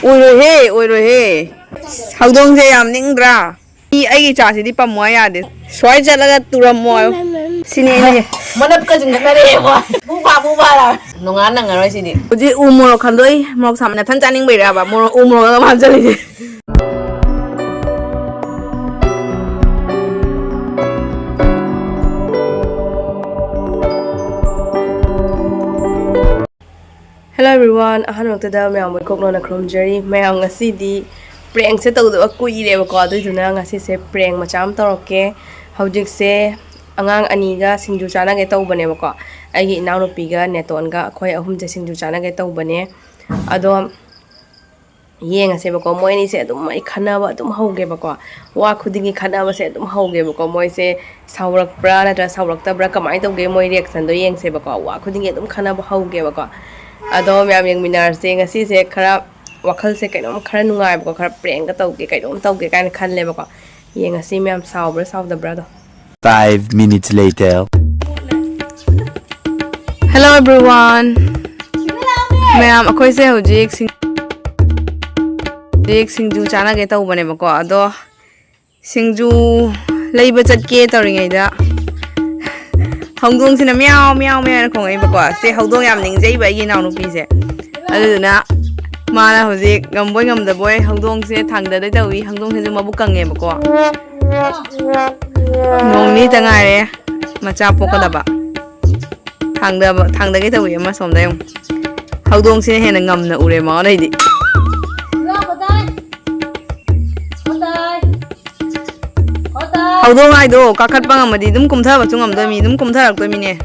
ꯑꯣꯏꯔꯣꯏꯍꯦ ꯍꯧꯗꯣꯡꯁꯦ ꯌꯥꯝ ꯅꯤꯡꯗ꯭ꯔꯥ ꯑꯩꯒꯤ ꯆꯥꯁꯤꯗꯤ ꯄꯝꯃꯣ ꯌꯥꯗꯦ ꯁ꯭ꯋꯥꯏ ꯆꯠꯂꯒ ꯇꯨꯔꯝꯃꯣ ꯁꯤꯅꯦ ꯑꯩꯅ ꯃꯅꯞꯀ ꯆꯤꯡꯈꯠꯅꯔꯦꯕꯣ ꯕꯨꯕꯥ ꯅꯣꯡꯉꯥꯟ ꯅꯪꯉꯔꯣꯏ ꯁꯤꯗꯤ ꯍꯧꯖꯤꯛ ꯎ ꯃꯣꯔꯣꯛ ꯈꯟꯗꯣꯏ ꯃꯣꯔꯣꯛ ꯁꯥꯃꯟ ꯅꯊꯟ ꯆꯥꯅꯤꯡꯕꯩꯔꯕ ꯎ ꯃꯣꯔꯣꯛ ꯑꯃ ꯍꯥꯞꯆꯜꯂꯤꯁꯦ Hello everyone, ahanoktada mayam kokno na kromjari mayam ngasidi prank se tawdaba kuireba ko aduiduna ngasise prank macham tawrokke hojikse angang aniga singju chanage tawbane ba ko aigi inaunupiga netonga akhoi ahumje singju chanage tawbane ado yengase ba ko moini se adum mai khanaba adum hoge ba ko wa khudingi khanaba se adum hoge ba ko moi se saurak pra na tra saurak tabra kamai tawge moi reaction do yengse ba ko wa khudingi adum khanaba hoge ba ko Ado myam yang minarse ngasi se khara wakhal se kainom khara nungai ba ko khara prank ka tawge kainom tawge kain khanle ba ko ye ngasi myam saubra saudabra do 5 minutes later Hello everyone myam akhoi se hojik singju chana ge tawbane ba ko ado singju leiba chatke tawringai da Hongdong sina meow meow meow kong ai ba ko se hongdong yam ningjai ba yi naw nupi se aduna mana hojik ngamboi ngamda boy hongdong se thangda dai tawi hongdong se mabu kange ba ko nongni tangare macha pokada ba thangda ge tawi ma somda yong hongdong se hena ngamna ure ma dai di Haudo ngai do kakat bang amadi dum kumtha ba chungam do mi dum kumtha rak do mi ne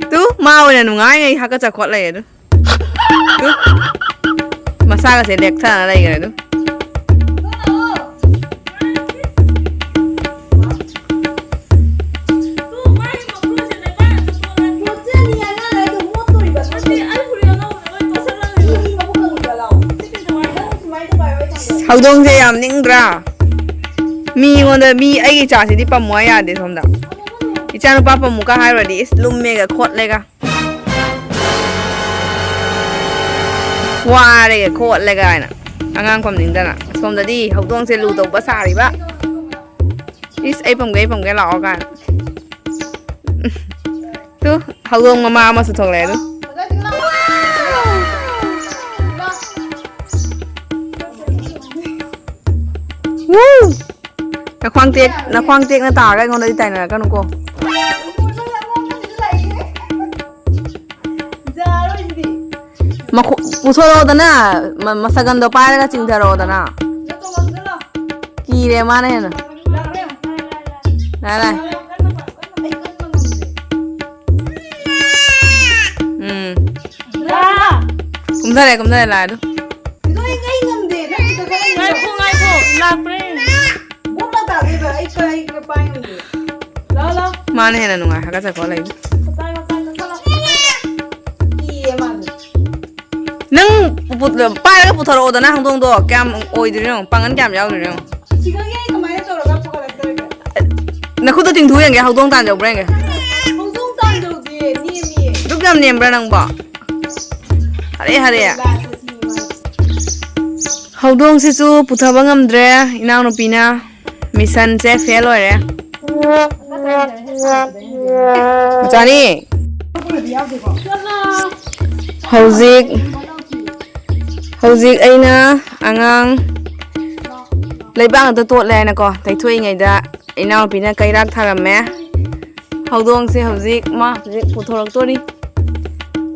tu ma oina nungai ngai haka cha khot lai du tu masa ga se lek tha na lai ga du Haudong se yam ningdra Mi ngonda mi aigi chasi di pammo yade somda ichanu papa muka hairadi is lumme ga khot lega ware ga khot lega ina angang pam ningdana somda di haudong se lu tau ba sari ba is ai pam ge lao ga tu haudong mama ma su thok le du Woo! Na khoang tiek na ta cái ngon đây tay này các nó cô mà puso đó na masagan do pa cái ching tharo đó na ki re ma này nè này cũng thế lại đó Mana hena nunga haka sa ko lai Nang pa ga putharo da na hangdong do kam oi dir no pangan kam yaw dir no Na khu to ting thu yang ge hangdong tan jaw breng ge hangdong tan jaw di ni mi duk nam nem bra nang ba hare ya Hangdong si chu puthaba ngamdre Enaunupida na mission se fail ore Jani Hojik aina angang leibang to tot le na ko tai thui ngai da Enaunupida na kairak tharame Hangdong se hojik ma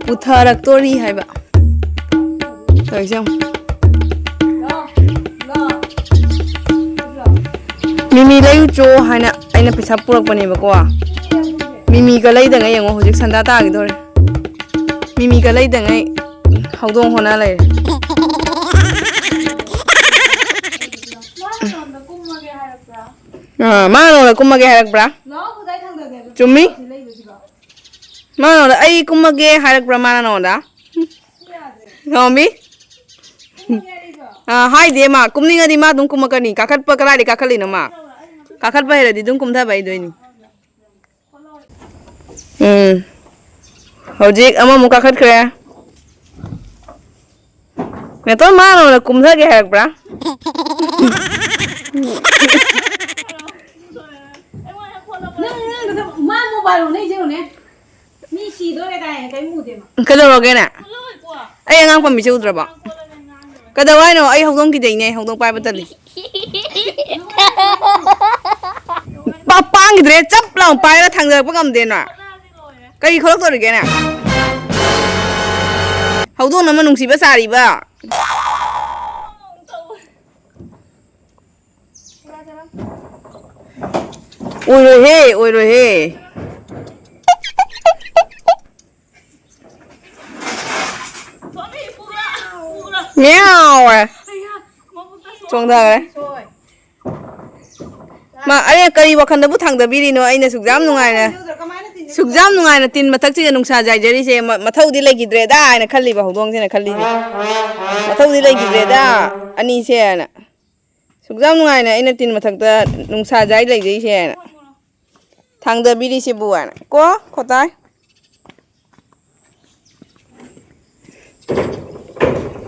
putharak tori haiba Toi jam Mimi layu cho haina aina pisa purak bane ba ko Mimi ka lai da ngai yango hojik sanda ta gi dore Mimi ka lai da ngai hangdong hona lai ma no la kumage harak bra chummi ma no la ai kumage harak bra ma no da Nomi hai de ma kumninga di ma dum kumakani kakat pa kala di kakali na ma kakat pa hera di dum kumtha bai doi ni hojik ama mu kakat kre Mẹ tôi má rồi là cùng thế cái hạt bra. Má mua bài này chứ nè. Mi xì đôi cái mù thế mà. Cái đâu rồi cái nè. Ai ngang qua mi chịu rồi bỏ. Cái đâu ai nó ai không đông cái gì này không đông bài bắt tay. Bà bang cái đấy chấp lòng bài là thằng giờ bắt cầm tiền à. Cái gì khó lắm rồi cái nè. Không đông nó mà nung xí bắt xài đi ba. Ôi rồi he. Meow à. Trông thơ đấy. Mà ấy cái gì khăn đó bút thằng đó bị đi nữa anh là sụt giám nung nè. Sụt giám nung là tin mà thắc chứ nung sa dài jadi xe mà thâu đi lấy cái đế đa anh là khăn li vào hậu đông thế này khăn li. Mà thâu đi lấy cái đế đa anh đi xe nè. Sụt giám nung nè anh là tin mà thắc đó nung sa dài lấy cái xe nè. Thằng đó bị đi xe bùa nè. Có tay.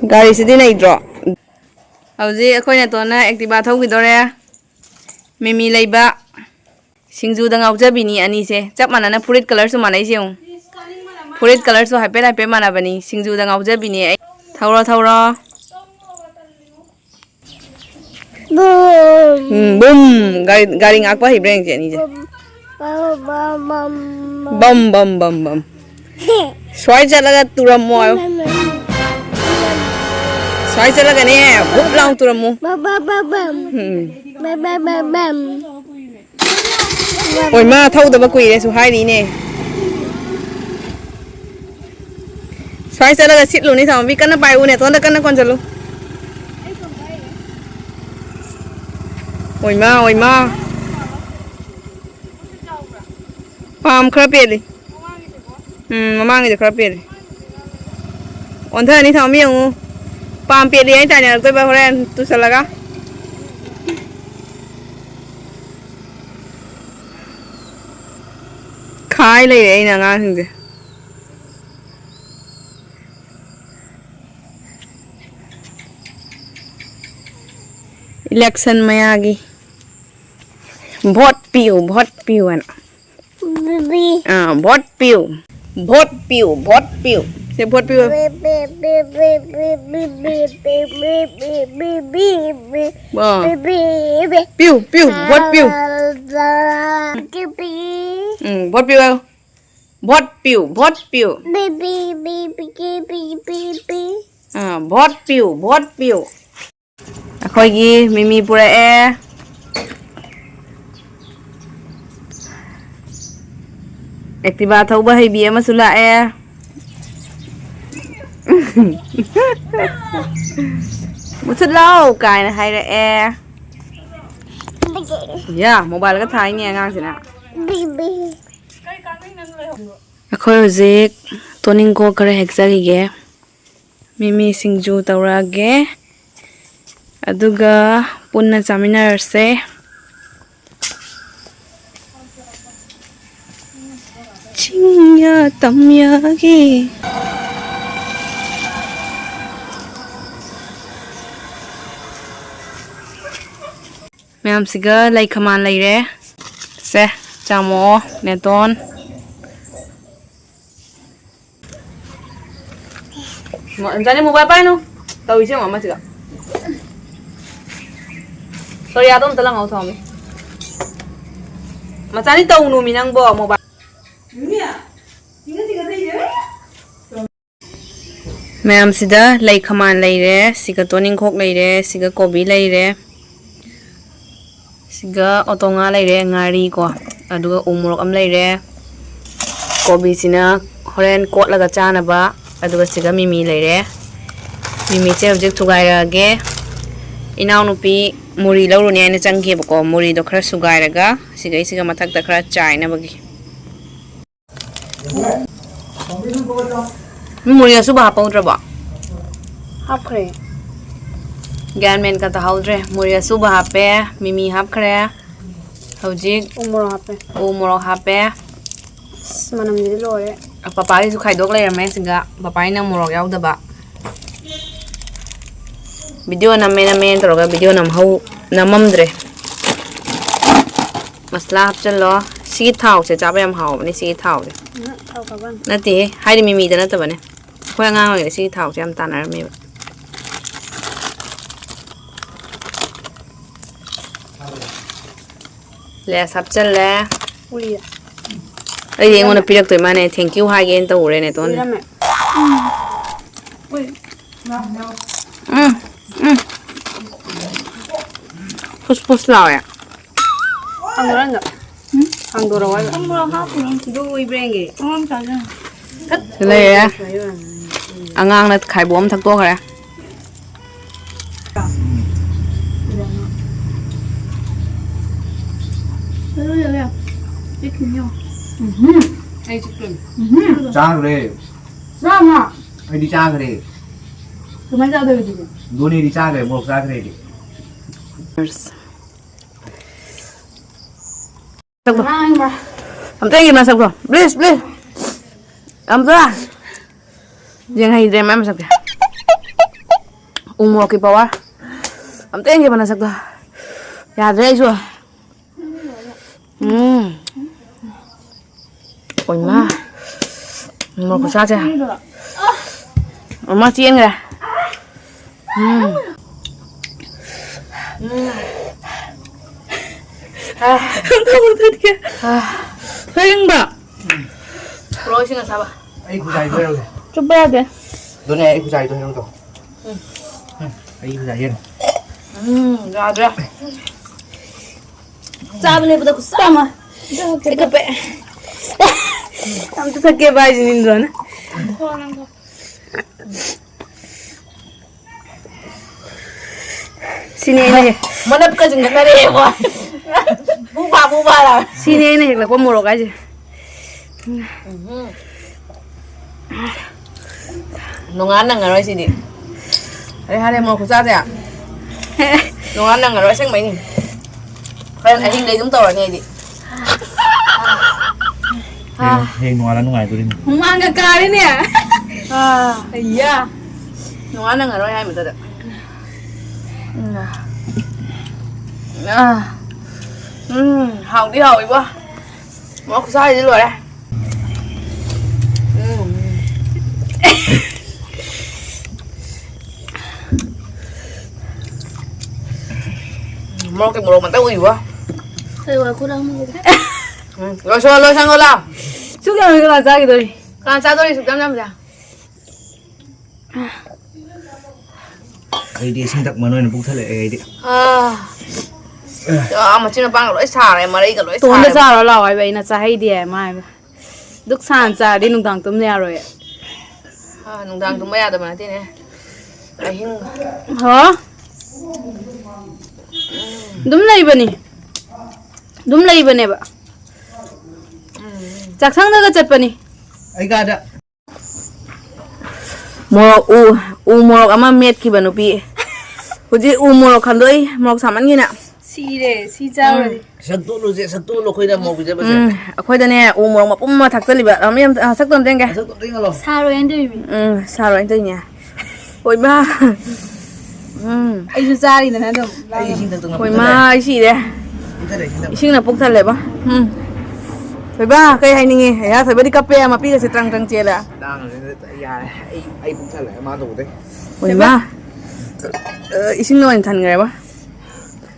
Gari sẽ đi này rõ. Hầu gì khôi nhà tuần này activa thâu cái đó ra. Mimi Loibada. Singjuna ngau cha bini ani se. Chap mana na furit color su manai se. Furit color su hape mana bani. Singjuna ngau cha bini. Thau. Boom. Gari ngak pa hibreng je ni je. Bum. Xoay chalaga turam mo. Xoay chalaga ne. Bum lang turam mo. Ôi ma thâu tao quỷ này số 2 đi nè. Xoay xe là xịt luôn đi thằng vì cắn nó bay u nè, tôi đã cắn nó con chân luôn. Ôi ma. Pam khắp đi. Mà mang cái khắp đi. Ổn thế đi thằng miệng. Pam bịa đi anh ta nhà tôi baoren tu sao laga. Khai lấy đấy nè ngang thằng gì. Election mayagi. Vote piu anh. Vote piu. Say vote piu. Piu, vote piu. Vote piu. Vote piu. Vote piu. Khôi ghi Mimi pura e. Activa thâu ba hay bia mà sula e. Một chút lâu cài này hay là e. Yeah, mobile cái thái nghe ngang thế nào. Khôi zik toning ko kare hexagi ge. Mimi singju tawra ge. Aduga punna seminar se. Chingya tamya gi. Ma'am siga lai khaman lai re. Se chamo neton. Jangan mobile pa no. Tahu isi mama siga. Sorry atom telang ngau thom. Macam ni tahu nu minang bo mobile. Ma'am sida lai khaman lai re, siga toning khok lai re, siga kobi lai re. Siga otonga lai re ngari ko. Aduga umorok am lai re. Kobi sina horen kot laga chana ba. Aduga siga Mimi lai re. Mimi che object thugai ra ge. Enaunupida muri lau ni aina changge bako muri do khara sugai raga siga mathak ta khara chai na bagi. Muri asu ba pau dra ba. Hap khre. Gan men ka ta haudre muri asu ba pe Mimi hap khare. Haujik umorok hape. Manam ni lore. Papa ri su khai dok lai rame siga papa ina morok yaw da ba. วิดีโอนำเมนตลอดกับวิดีโอนำเขานำมั่มเลยมาสลาบจันล้อซีเท่าเสียจ้าไปยำเห่าวันนี้ซีเท่าเลยนั่นตีให้ดิมีแต่นั่นแต่วันนี้ค่อยง่ายเลยซีเท่าจะยำตาหนาไม่แบบแล้วสับจันแล้วไอ้เรื่องมันพิจารณามาเนี่ย thank you ให้เงินตัวเลยเนี่ยตัวนี้พุชลาวอ่ะอังโดรันจ้ะอังโดราไว้อังโดราครับดูอีเบรงกี้เลยอ่ะอังงนั่นไข่บวมทั้งตัวเลยचार रे ऐडी चार रे तुम्हारे ज़्यादा भी दीजिए दोनों री चार रे मोर चार रे हम तो ये ना सकते please हम तोยังไงเดมไม่สักเดียวumorok की पावर हम तो ये बना सकते याद रहेชัวโอ้ยมาumorok को साथ हैมาเจียงเลยHương bả rồi xin sao bả ấy khu dài thôi rồi chụp bé kìa doonoo ấy khu dài thôi đâu ấy khu dài hơn ra ra sao bên này bắt đầu sao mà cái cặp bẹ làm cho thật kia bài gì nhìn rồi nè xin này mà đập cái chừng cái này quá bu ba là xin này là có một cái gì nông ăn năng rồi xin đi đây hai em một khúc ra à nông ăn năng rồi sáng mấy nhỉ quen anh đây chúng tôi là nghe gì hey ngoài là ngoài tôi đi không ăn cái cà đấy nè ấy da nông ăn năng rồi hai mình thật hồng đi hồi quá móc sai đi rồi đây móc cái mồm mình tao quá rồi rồi sang rồi làm chút kia mình làm sao vậy rồi làm sao tôi đi sụp năm ra ấy đi sinh tật mà nói là bung thắt lại ấy đi mà chỉ là băng lưỡi xả này mà đây cả lưỡi xả tôi đã ra rồi là vậy là hay đi mà đức sản ra đi nung đằng tôm nhà rồi nung đằng tôm nhà rồi mà thế này ai hình hả đúng lấy bên này bà chắc chắn nó chặt bên này ấy cả đó umorok ama met ki banu pi huji umorok khan doi morok saman gi na si chao rồi sắc tố nó khơi ra màu cái gì vậy akhoi da ne umorok ma pum ma thak chali ba am yam sak ton teng ga sắc tố đấy ngon sao rồi anh đây sa ro anh tei nya oi ba anh chú ra đi nè đâu ấy sinh tật từng oi ma ai si de sing na puk thal le ba oi ba kai hai ni nge ya thoi ba di kape ma pi ga se trang trang che la đang rồi ya ấy bung thắt lại mà đồ đấy oi ba ising no an than ngai ba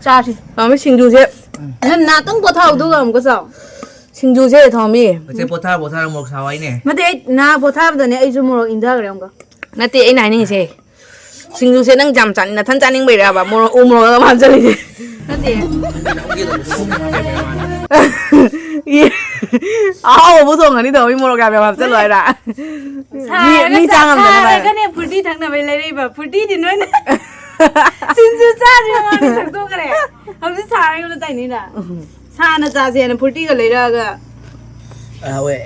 cha đi ma me singju je nên na tung bột thau đúng không có sao singju je thomi cái bột tha một sao ấy nè mà thế na bột thau đó này anh chú mua in ra rồi không có na ti ai nai ni se singju se nang jam chan na than chan ning bai ra ba mo umro ma chali je nó thế bố thong anh đi đâu umro ga ba chal loi ra ni chang am na ba cái này purti thằng nào về lấy đi bà purti thì nói nè xin chú cha đi mà đi thằng tôi cái này không biết sao anh nó tay này nè sao nó cha gì nó purti cái lấy ra cơ ue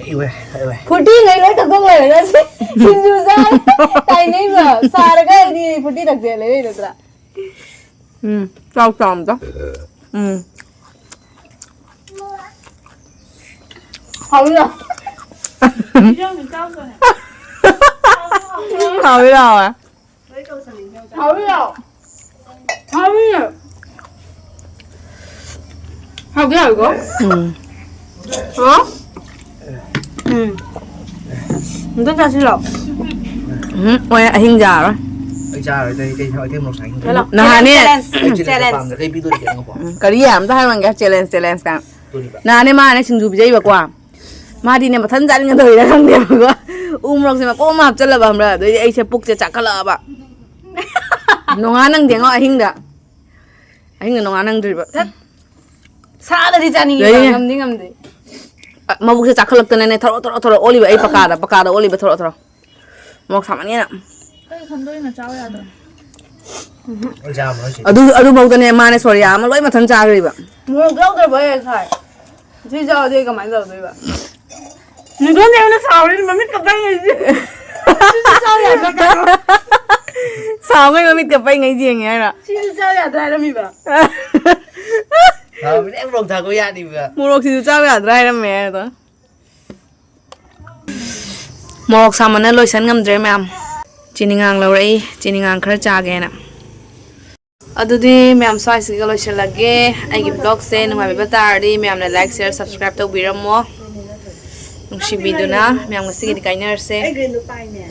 purti lấy thằng tôi lấy ra xin chú cha tay này mà sao cái đi purti thằng gì lấy được ra trao tròn đó không được không biết đâu à không được 하우야. 하우야 이거? 어? Rất là xin lỗi. Ôi anh hình giả rồi. Ây cha rồi đây hỏi thêm một sánh. Thế là Nah, ini challenge. Cái video đi nó bỏ. Kali ya, mta hai mangga challenge kan. Tôi đi bạn. Nah, ini mah ini singju bijai ba kwa. Ma di ne ma than jan ngan doi da kang dia ba kwa. Umorok se ma ko map chala ba hamra. Doi ai se puk che chakala ba. Nonga nang dia ngo ahing da. Ahing nonga nang dri ba. 사다 되자니 네. 감디. Ma buk se chakalak tan ne thoro oli ba ai pakada oli ba thoro. Mok samani na. Ây cha mà nói chuyện. Adu bau tan ne ma ne sorry ma loi ma than cha ri ba. 뭐 그러다 뭐야 살. 진짜 내가 만져 봐. 이거 내가 사오리는 맘이 갑자기 진짜 Sao ngay mà mít cà phê ngay gì nghe nè. 진짜 야 다름이 봐. Mình em rồng thằng cô ya đi vừa. Umorok si sao ya dry na me to. Umorok sama na loisan ngam dre ma'am. Chiningang laurai, chiningang khara cha ge na. Adudi ma'am sai sig loisan lage. Ai gi vlog se nungai ba tardi ma'am na like share subscribe to biramo. Nung si video na ma'am ngasi gi kainer se. cái nó bay nè.